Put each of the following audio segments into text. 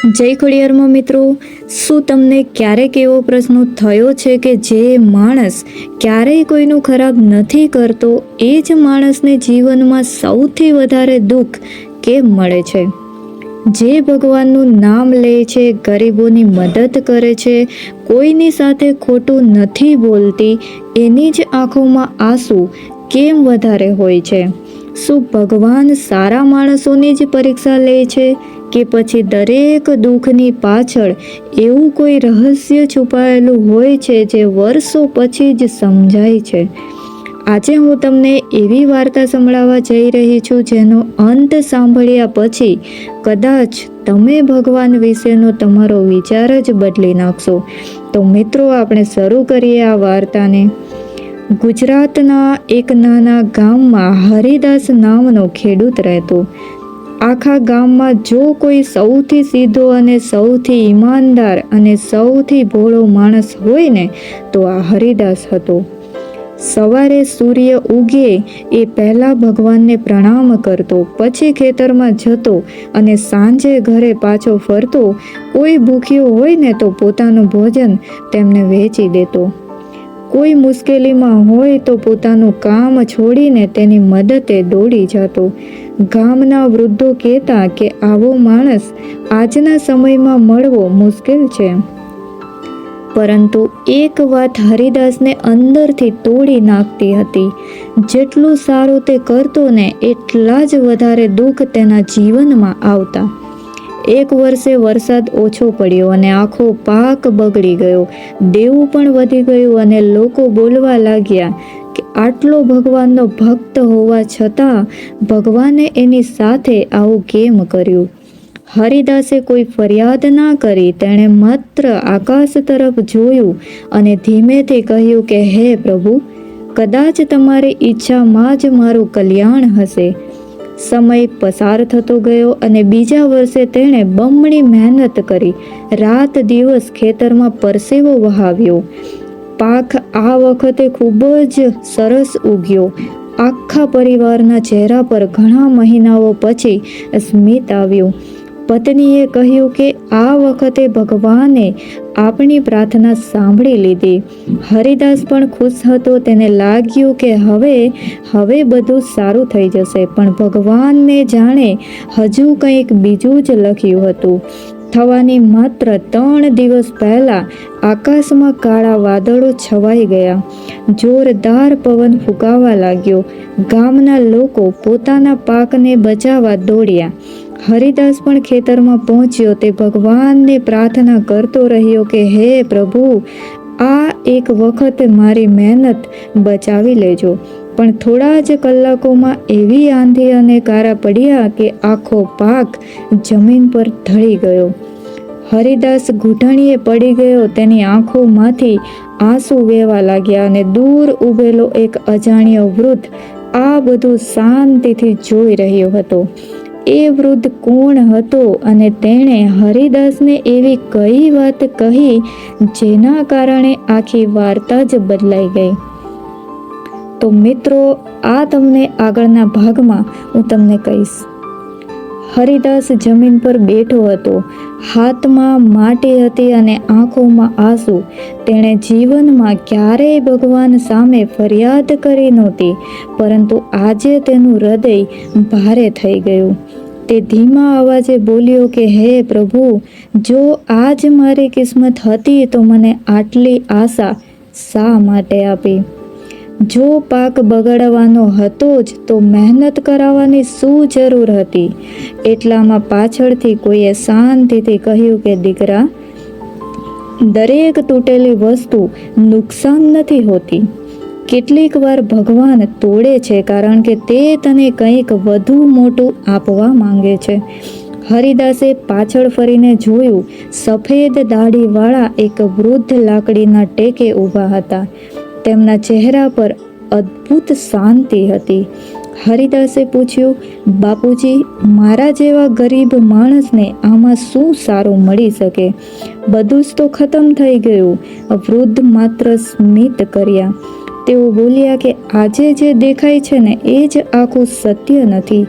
જય ખોડિયારમાં મિત્રો, શું તમને ક્યારેક એવો પ્રશ્ન થયો છે કે જે માણસ ક્યારેય કોઈનું ખરાબ નથી કરતો એ જ માણસને જીવનમાં સૌથી વધારે દુઃખ કેમ મળે છે? જે ભગવાનનું નામ લે છે, ગરીબોની મદદ કરે છે, કોઈની સાથે ખોટું નથી બોલતી, એની જ આંખોમાં આંસુ કેમ વધારે હોય છે? શું ભગવાન સારા માણસોની જ પરીક્ષા લે છે કે પછી દરેક દુઃખની પાછળ એવું કોઈ રહસ્ય છુપાયેલું હોય છે જે વર્ષો પછી જ સમજાય છે? આજે હું તમને એવી વાર્તા સંભળાવવા જઈ રહી છું જેનો અંત સાંભળ્યા પછી કદાચ તમે ભગવાન વિશેનો તમારો વિચાર જ બદલી નાખશો. તો મિત્રો, આપણે શરૂ કરીએ આ વાર્તાને. ગુજરાતના એક નાના ગામમાં હરિદાસ નામનો ખેડૂત રહેતો. આખા ગામમાં જો કોઈ સૌથી સીધો અને સૌથી ઈમાનદાર અને સૌથી ભોળો માણસ હોય ને તો આ હરિદાસ હતો. સવારે સૂર્ય ઉગે એ પહેલાં ભગવાનને પ્રણામ કરતો, પછી ખેતરમાં જતો અને સાંજે ઘરે પાછો ફરતો. કોઈ ભૂખ્યો હોય ને તો પોતાનું ભોજન તેમને વહેંચી દેતો. કોઈ મુશ્કેલીમાં હોય તો પોતાનું કામ છોડીને તેની મદદે દોડી જતો. ગામના વૃદ્ધો કહેતા કે આવો માણસ આજના સમયમાં મળવો મુશ્કેલ છે. પરંતુ એક વાત હરિદાસને અંદરથી તોડી નાખતી હતી. જેટલું સારું તે કરતો ને એટલા જ વધારે દુઃખ તેના જીવનમાં આવતા. એક વર્ષે વરસાદ ઓછો પડ્યો અને આખો પાક બગડી ગયો. દેવું પણ વધી ગયું અને લોકો બોલવા લાગ્યા કે આટલો ભગવાનનો ભક્ત હોવા છતાં ભગવાને એની સાથે આવું કેમ કર્યું? હરિદાસે કોઈ ફરિયાદ ના કરી. તેણે માત્ર આકાશ તરફ જોયું અને ધીમેથી કહ્યું કે હે પ્રભુ, કદાચ તમારી ઈચ્છામાં જ મારું કલ્યાણ હશે. સમય પસાર થતો ગયો અને બીજા વર્ષે તેણે બમણી મહેનત કરી. રાત દિવસ ખેતરમાં પરસેવો વહાવ્યો. પાક આ વખતે ખૂબ જ સરસ ઉગ્યો. આખા પરિવારના ચહેરા પર ઘણા મહિનાઓ પછી સ્મિત આવ્યું. પત્નીએ કહ્યું કે આ વખતે ભગવાને આપણી પ્રાર્થના સાંભળી લીધી. હરિદાસ પણ ખુશ હતો. તેને લાગ્યું કે હવે બધું સારું થઈ જશે. પણ ભગવાનને જાણે હજુ કંઈક બીજું જ લખ્યું હતું. થવાની માત્ર 3 દિવસ પહેલા આકાશમાં કાળા વાદળો છવાઈ ગયા. જોરદાર પવન ફૂંકાવા લાગ્યો. ગામના લોકો પોતાના પાકને બચાવવા દોડ્યા. હરિદાસ પણ ખેતરમાં પહોંચ્યો. તે ભગવાનને પ્રાર્થના કરતો રહ્યો કે હે પ્રભુ, આ એક વખત મારી મહેનત બચાવી લેજો. પણ થોડા જ કલાકોમાં એવી આંધી અને ગારા પડ્યા કે આખો પાક જમીન પર ઢળી ગયો. હરિદાસ ઘૂંટણીએ પડી ગયો. તેની આંખોમાંથી આંસુ વહેવા લાગ્યા અને દૂર ઊભેલો એક અજાણ્યો વૃદ્ધ આ બધું શાંતિથી જોઈ રહ્યો હતો. એ વૃદ્ધ કોણ હતો અને તેણે હરિદાસને એવી કઈ વાત કહી જેના કારણે આખી વાર્તા જ બદલાઈ ગઈ? તો મિત્રો, આ તમને આગળના ભાગમાં હું તમને કહીશ. હરિદાસ જમીન પર બેઠો હતો. હાથમાં માટી હતી અને આંખોમાં આંસુ. તેણે જીવનમાં ક્યારેય ભગવાન સામે ફરિયાદ કરી નહોતી, પરંતુ આજે તેનું હૃદય ભારે થઈ ગયું. તે ધીમા અવાજે બોલ્યો કે હે પ્રભુ, જો આજ મારી કિસ્મત હતી તો મને આટલી આશા શા માટે આપી? જો પાક બગાડવાનો હતો જ તો મહેનત કરાવવાની શું જરૂર હતી? એટલામાં પાછળથી કોઈએ શાંતિથી કહ્યું કે દીકરા, દરેક તૂટેલી વસ્તુ નુકસાન નથી હોતી. કેટલીક વાર ભગવાન તોડે છે કારણ કે તે તને કંઈક વધુ મોટું આપવા માંગે છે. હરિદાસે પાછળ ફરીને જોયું. સફેદ દાઢીવાળા એક વૃદ્ધ લાકડીના ટેકે ઊભા હતા. તેમના ચહેરા પર અદ્ભુત શાંતિ હતી. હરિદાસે પૂછ્યું, બાપુજી, મારા જેવા ગરીબ માણસને આમાં શું સારું મળી શકે? બધું જ તો ખતમ થઈ ગયું. વૃદ્ધ માત્ર સ્મિત કર્યા. તેઓ બોલ્યા કે આજે જે દેખાય છે ને એ જ આખું સત્ય નથી.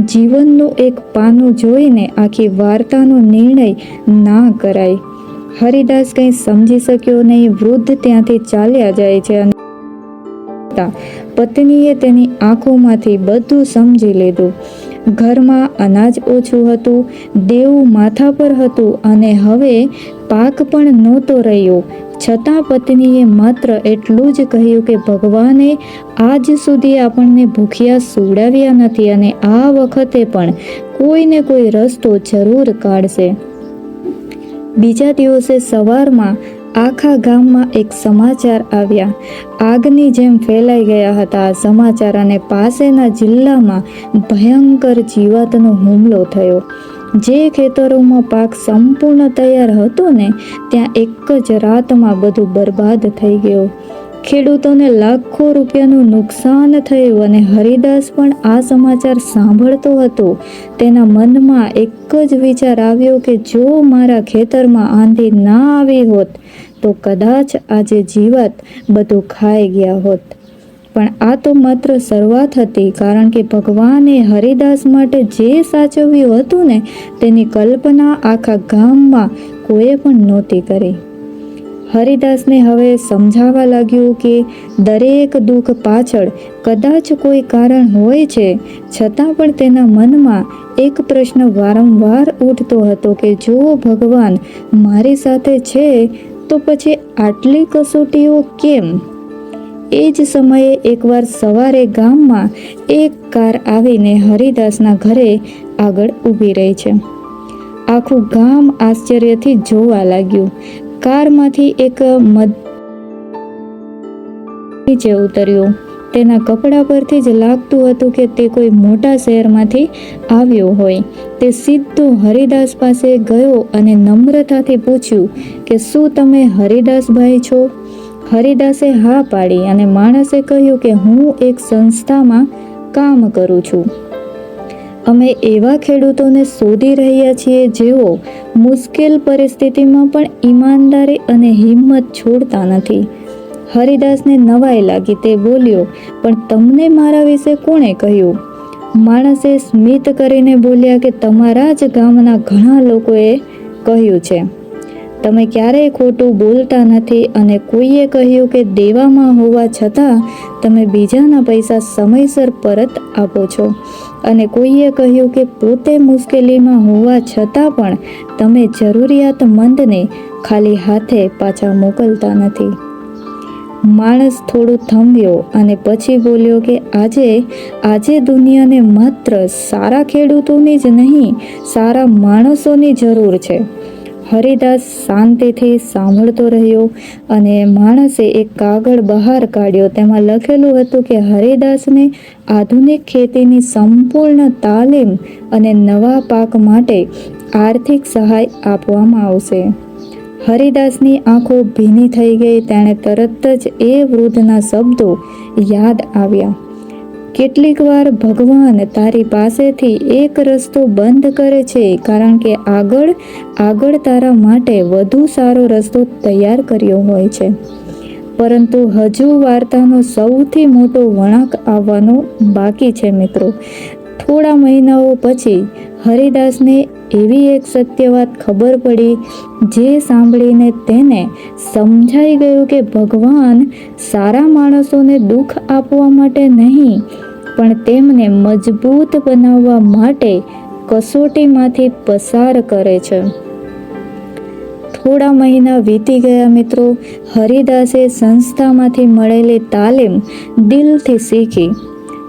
જીવનનું એક પાનું જોઈને આખી વાર્તાનો નિર્ણય ના કરાય. હરિદાસ કંઈ સમજી શક્યો નહીં. વૃદ્ધ ત્યાંથી ચાલ્યા જાય છે અને પત્નીએ તેની આંખોમાંથી બધું સમજી લીધું. ઘરમાં અનાજ ઓછું હતું, દેવું માથા પર હતું અને હવે પાક પણ નહોતો રહ્યો. છતાં પત્નીએ માત્ર એટલું જ કહ્યું કે ભગવાને આજ સુધી આપણને ભૂખ્યા સુવડાવ્યા નથી અને આ વખતે પણ કોઈને કોઈ રસ્તો જરૂર કાઢશે. બીજા દિવસે સવારમાં આખા ગામમાં એક સમાચાર આવ્યા. આગની જેમ ફેલાઈ ગયા હતા આ સમાચાર અને પાસેના જિલ્લામાં ભયંકર જીવાતનો હુમલો થયો. જે ખેતરોમાં પાક સંપૂર્ણ તૈયાર હતો ને ત્યાં એક જ રાતમાં બધું બરબાદ થઈ ગયું. ખેડૂતોને લાખો રૂપિયાનું નુકસાન થયું અને હરિદાસ પણ આ સમાચાર સાંભળતો હતો. તેના મનમાં એક જ વિચાર આવ્યો કે જો મારા ખેતરમાં આંધી ના આવી હોત તો કદાચ આજે જીવાત બધું ખાઈ ગયા હોત. પણ આ તો માત્ર શરૂઆત હતી, કારણ કે ભગવાને હરિદાસ માટે જે સાચવ્યું હતું ને તેની કલ્પના આખા ગામમાં કોઈએ પણ નહોતી કરી. હરિદાસને હવે સમજાવા લાગ્યું કે દરેક દુઃખ પાછળ કદાચ કોઈ કારણ હોય છે. છતાં પણ તેના મનમાં એક પ્રશ્ન વારંવાર ઉઠતો હતો કે જો ભગવાન મારી સાથે છે તો પછી આટલી કસોટીઓ કેમ? એ જ સમયે એકવાર સવારે ગામમાં એક કાર આવીને હરિદાસના ઘરે આગળ ઊભી રહી છે. આખું ગામ આશ્ચર્યથી જોવા લાગ્યું. કારમાંથી એક નીચે ઉતર્યો. તેના કપડા પરથી જ લાગતું હતું કે તે કોઈ મોટા શહેરમાંથી આવ્યો હોય. તે સીધો હરિદાસ પાસે ગયો અને નમ્રતાથી પૂછ્યું કે શું તમે હરિદાસભાઈ છો? હરિદાસે હા પાડી અને માણસે કહ્યું કે હું એક સંસ્થામાં કામ કરું છું. અમે એવા ખેડૂતોને શોધી રહ્યા છીએ જેઓ મુશ્કેલ પરિસ્થિતિમાં પણ ઈમાનદારી અને હિંમત છોડતા નથી. હરિદાસને નવાઈ લાગી. તે બોલ્યો, પણ તમને મારા વિશે કોણે કહ્યું? માણસે સ્મિત કરીને બોલ્યા કે તમારા જ ગામના ઘણા લોકોએ કહ્યું છે. તમે ક્યારેય ખોટું બોલતા નથી અને કોઈએ કહ્યું કે દેવામાં હોવા છતાં તમે બીજાના પૈસા સમયસર પરત આપો છો અને કોઈએ કહ્યું કે પોતે મુશ્કેલીમાં હોવા છતાં પણ તમે જરૂરિયાતમંદને ખાલી હાથે પાછા મોકલતા નથી. માણસ થોડું થંભ્યો અને પછી બોલ્યો કે આજે દુનિયાને માત્ર સારા ખેડૂતોની જ નહીં, સારા માણસોની જરૂર છે. હરિદાસ શાંતિથી સાંભળતો રહ્યો અને માણસે એક કાગળ બહાર કાઢ્યો. તેમાં લખેલું હતું કે હરિદાસને આધુનિક ખેતીની સંપૂર્ણ તાલીમ અને નવા પાક માટે આર્થિક સહાય આપવામાં આવશે. હરિદાસની આંખો ભીની થઈ ગઈ. તેણે તરત જ એ વૃદ્ધના શબ્દો યાદ આવ્યા. કેટલીક વાર ભગવાન તારી પાસેથી એક રસ્તો બંધ કરે છે કારણ કે આગળ તારા માટે વધુ સારો રસ્તો તૈયાર કર્યો હોય છે. પરંતુ હજુ વાર્તાનો સૌથી મોટો વળાંક આવવાનો બાકી છે મિત્રો. થોડા મહિનાઓ પછી હરિદાસને એવી એક સત્ય વાત ખબર પડી જે સાંભળીને તેને સમજાઈ ગયું કે ભગવાન સારા માણસોને દુઃખ આપવા માટે નહીં પણ તેમને મજબૂત બનાવવા માટે કસોટીમાંથી પસાર કરે છે. થોડા મહિના વીતી ગયા મિત્રો. હરિદાસે સંસ્થામાંથી મળેલી તાલીમ દિલથી શીખી.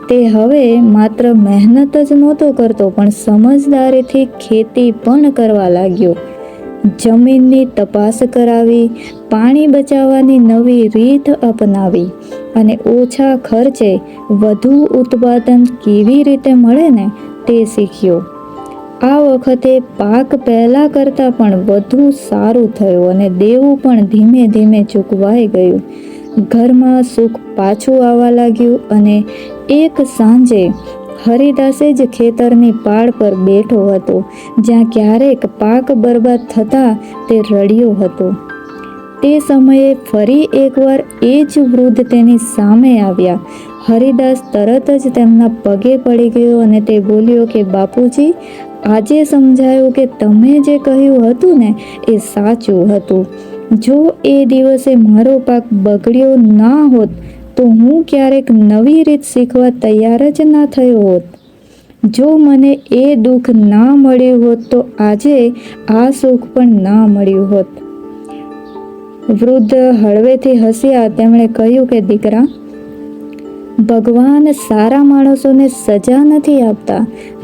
તે હવે માત્ર મહેનત જ નહોતો કરતો પણ સમજદારીથી ખેતી પણ કરવા લાગ્યો. જમીનની તપાસ કરાવી, પાણી બચાવવાની નવી રીત અપનાવી અને ઓછા ખર્ચે વધુ ઉત્પાદન કેવી રીતે મળે ને તે શીખ્યો. આ વખતે પાક પહેલાં કરતાં પણ વધુ સારું થયું અને દેવું પણ ધીમે ધીમે ચૂકવાઈ ગયું. ઘરમાં સુખ પાછું આવવા લાગ્યું અને એક સાંજે હરિદાસે જ ખેતરની પાળ પર બેઠો હતો જ્યાં ક્યારેક પાક બરબાદ થતાં તે રડ્યો હતો. તે સમયે ફરી એકવાર એ જ વૃદ્ધ તેની સામે આવ્યા. હરિદાસ તરત જ તેમના પગે પડી ગયો અને તે બોલ્યો કે બાપુજી, આજે સમજાયું કે તમે જે કહ્યું હતું ને એ સાચું હતું. જો એ દિવસે મારો પાક બગડ્યો ના હોત તો હું ક્યારેક નવી રીત શીખવા તૈયાર જ ના થયો હોત. જો મને એ દુઃખ ના મળ્યું હોત તો આજે આ સુખ પણ ના મળ્યું હોત. વૃદ્ધ હળવેથી હસ્યા. તેમણે કહ્યું કે દીકરા, ભગવાન સારા માણસોને સજા નથી આપતા.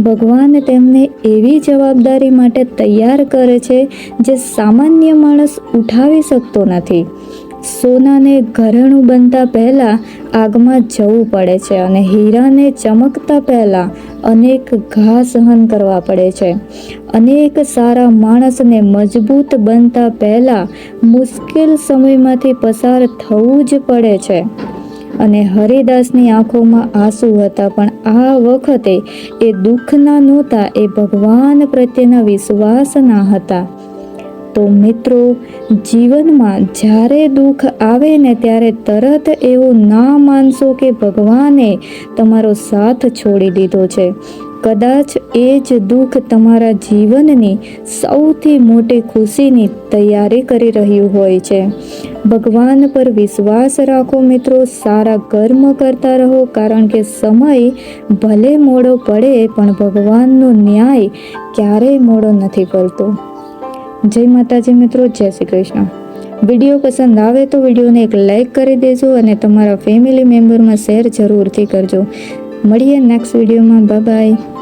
ભગવાન તેમને એવી જવાબદારી માટે તૈયાર કરે છે જે સામાન્ય માણસ ઉઠાવી શકતો નથી. સોનાને ઘરેણું બનતા પહેલાં આગમાં જવું પડે છે અને હીરાને ચમકતા પહેલાં અનેક ઘા સહન કરવા પડે છે. અનેક સારા માણસને મજબૂત બનતા પહેલાં મુશ્કેલ સમયમાંથી પસાર થવું જ પડે છે. અને હરિદાસની આંખોમાં આંસુ હતા, પણ આ વખતે એ દુઃખના નહોતા, એ ભગવાન પ્રત્યેના વિશ્વાસના હતા. તો મિત્રો, જીવનમાં જ્યારે દુઃખ આવે ને ત્યારે તરત એવું ના માનશો કે ભગવાને તમારો સાથ છોડી દીધો છે. કદાચ એ જ દુઃખ તમારા જીવનની સૌથી મોટી ખુશીની તૈયારી કરી રહ્યું હોય છે. ભગવાન પર વિશ્વાસ રાખો મિત્રો, સારા કર્મ કરતા રહો, કારણ કે સમય ભલે મોડો પડે પણ ભગવાનનો ન્યાય ક્યારેય મોડો નથી પડતો. જય માતાજી મિત્રો, જય શ્રી કૃષ્ણ. વિડીયો પસંદ આવે તો વિડીયોને એક લાઈક કરી દેજો અને તમારા ફેમિલી મેમ્બરમાં શેર જરૂરથી કરજો. મળીએ નેક્સ્ટ વિડીયોમાં. Bye bye.